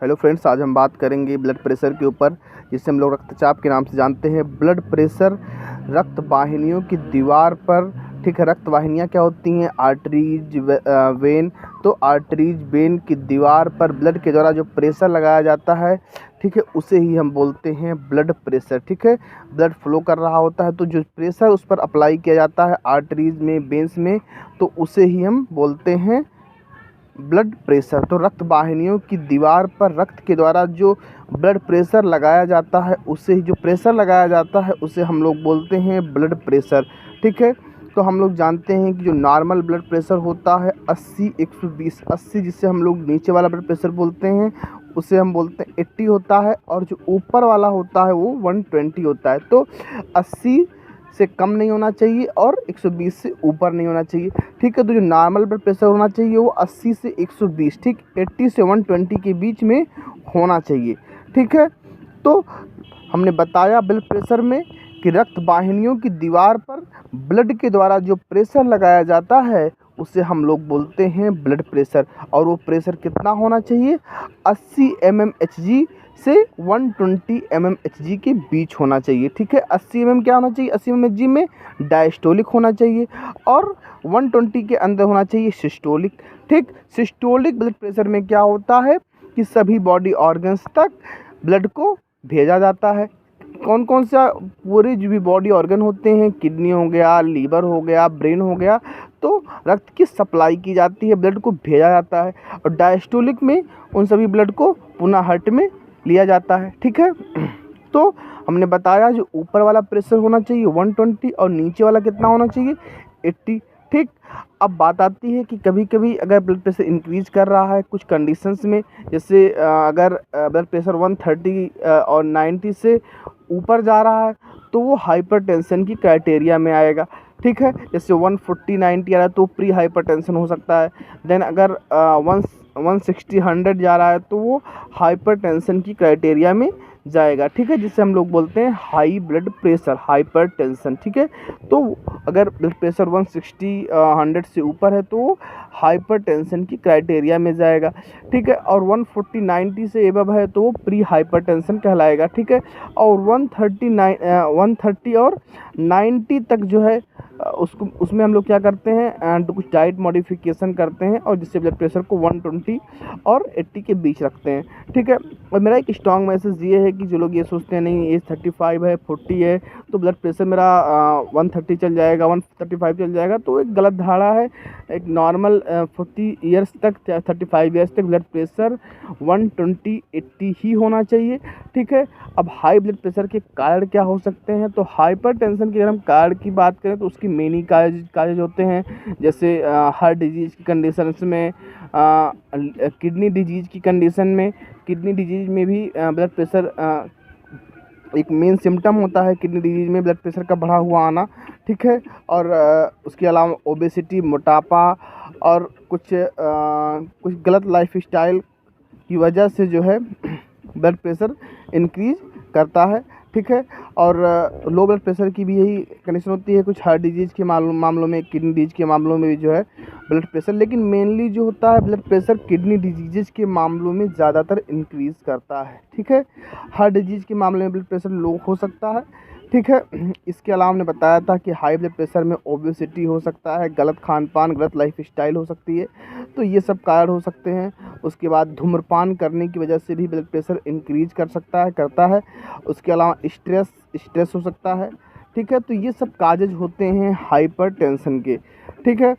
Hello friends, आज हम बात करेंगे ब्लड प्रेशर के ऊपर, जिसे हम लोग रक्तचाप के नाम से जानते हैं। ब्लड प्रेशर रक्त वाहिनियों की दीवार पर, ठीक है। रक्त वाहिनियाँ क्या होती हैं? Arteries, when. तो आर्टरीज, वेन की दीवार पर ब्लड के द्वारा जो प्रेशर लगाया जाता है, ठीक है, उसे ही हम बोलते हैं ब्लड प्रेशर। ठीक है, ब्लड फ्लो कर रहा होता है तो जो प्रेशर उस पर अप्लाई किया जाता है आर्टरीज में, वेन्स में, तो उसे ही हम बोलते हैं ब्लड प्रेशर। तो रक्त वाहिनियों की दीवार पर रक्त के द्वारा जो ब्लड प्रेशर लगाया जाता है, उसे ही जो प्रेशर लगाया जाता है उसे हम लोग बोलते हैं ब्लड प्रेशर। ठीक है, तो हम लोग जानते हैं कि जो नॉर्मल ब्लड प्रेशर होता है 80/120, 80 जिसे हम लोग नीचे वाला ब्लड प्रेशर बोलते हैं, उसे हम बोलते हैं 80 होता है, और जो ऊपर वाला होता है वो 120 होता है। तो 80 से कम नहीं होना चाहिए और 120 से ऊपर नहीं होना चाहिए। ठीक है, तो जो नॉर्मल ब्लड प्रेशर होना चाहिए वो 80 से 120, ठीक, 80 से 120 के बीच में होना चाहिए। ठीक है, तो हमने बताया ब्लड प्रेशर में कि रक्त वाहिनियों की दीवार पर ब्लड के द्वारा जो प्रेशर लगाया जाता है उसे हम लोग बोलते हैं ब्लड प्रेशर। और वो प्रेशर कितना होना चाहिए? 80 mmHg से 120 mmHg के बीच होना चाहिए। ठीक है, 80 mm क्या होना चाहिए? 80 mmHg में डायस्टोलिक होना चाहिए और 120 के अंदर होना चाहिए सिस्टोलिक। ठीक, सिस्टोलिक ब्लड प्रेशर में क्या होता है कि सभी बॉडी ऑर्गन्स तक ब्लड को भेजा जाता है। कौन कौन सा? पूरे जो भी बॉडी ऑर्गन होते हैं, किडनी हो गया, लीवर हो गया, ब्रेन हो गया, तो रक्त की सप्लाई की जाती है, ब्लड को भेजा जाता है। और डायस्टोलिक में उन सभी ब्लड को पुनः हार्ट में लिया जाता है। ठीक है, तो हमने बताया जो ऊपर वाला प्रेशर होना चाहिए 120 और नीचे वाला कितना होना चाहिए? 80। ठीक, अब बात आती है कि कभी कभी अगर ब्लड प्रेशर इंक्रीज कर रहा है कुछ कंडीशंस में, जैसे अगर ब्लड प्रेशर 130 और 90 से ऊपर जा रहा है तो वो हाइपरटेंशन की क्राइटेरिया में आएगा। ठीक है, जैसे 140 90 आ रहा है तो प्री हाइपरटेंशन हो सकता है। देन अगर 160 100 जा रहा है तो वो हाइपरटेंशन की क्राइटेरिया में जाएगा। ठीक है, जिसे हम लोग बोलते हैं हाई ब्लड प्रेशर, हाइपरटेंशन। ठीक है, तो अगर ब्लड प्रेशर 160 100 से ऊपर है तो वो हाइपरटेंशन की क्राइटेरिया में जाएगा। ठीक है, और 140 90 से एबव है तो वो प्री हाइपरटेंशन कहलाएगा। ठीक है, और 130 और 90 तक जो है उसको, उसमें हम लोग क्या करते हैं, कुछ डाइट मॉडिफिकेशन करते हैं और जिससे ब्लड प्रेशर को 120 और 80 के बीच रखते हैं। ठीक है, और मेरा एक स्ट्रॉन्ग मैसेज ये है कि जो लोग ये सोचते हैं नहीं एज 35 है, 40 है तो ब्लड प्रेशर मेरा 130 चल जाएगा, 135 चल जाएगा, तो एक गलत धारणा है। एक नॉर्मल 40 ईयर्स तक, 35 ईयर्स तक ब्लड प्रेशर 120/80 ही होना चाहिए। ठीक है, अब हाई ब्लड प्रेशर के कारण क्या हो सकते हैं? तो हाइपरटेंशन की अगर हम कारण की बात करें तो उसकी मेनी काजेज होते हैं, जैसे हार्ट डिजीज़ की कंडीशंस में, किडनी डिजीज़ की कंडीशन में। किडनी डिजीज़ में भी ब्लड प्रेशर एक मेन सिम्टम होता है किडनी डिजीज़ में ब्लड प्रेशर का बढ़ा हुआ आना। ठीक है, और उसके अलावा ओबेसिटी, मोटापा और कुछ गलत लाइफस्टाइल की वजह से जो है ब्लड प्रेशर इंक्रीज करता है। ठीक है, और लो ब्लड प्रेशर की भी यही कंडीशन होती है कुछ हार्ट डिजीज़ के मामलों में, किडनी डिजीज़ के मामलों में भी जो है ब्लड प्रेशर, लेकिन मेनली जो होता है ब्लड प्रेशर किडनी डिजीज़ के मामलों में ज़्यादातर इंक्रीज़ करता है। ठीक है, हार्ट डिजीज़ के मामले में ब्लड प्रेशर लो हो सकता है। ठीक है, इसके अलावा हमने बताया था कि हाई ब्लड प्रेशर में ओबेसिटी हो सकता है, गलत खान पान, गलत लाइफस्टाइल हो सकती है, तो ये सब कारण हो सकते हैं। उसके बाद धूम्रपान करने की वजह से भी ब्लड प्रेशर इंक्रीज करता है। उसके अलावा स्ट्रेस हो सकता है। ठीक है, तो ये सब काजेज होते हैं हाइपरटेंशन के। ठीक है,